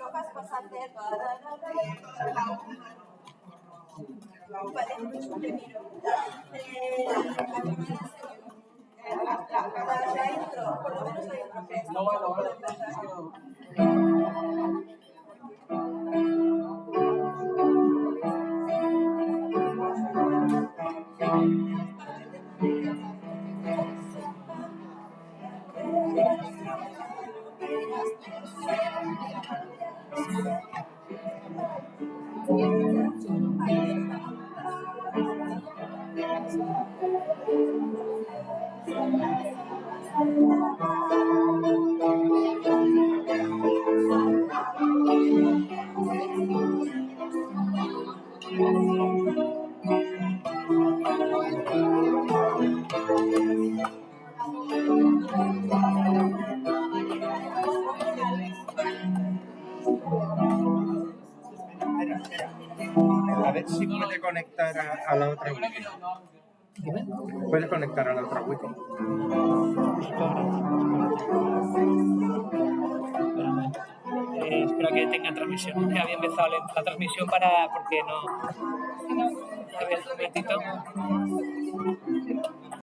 estrofas vas a hacer. Vale, te miro. La intro, por lo menos la intro, que es puedo empezar. A ver si puede conectar a la otra wifi. ¿Puede conectar a la otra wifi? Espero que tenga transmisión. Que había empezado la transmisión porque no. A ver, un momentito.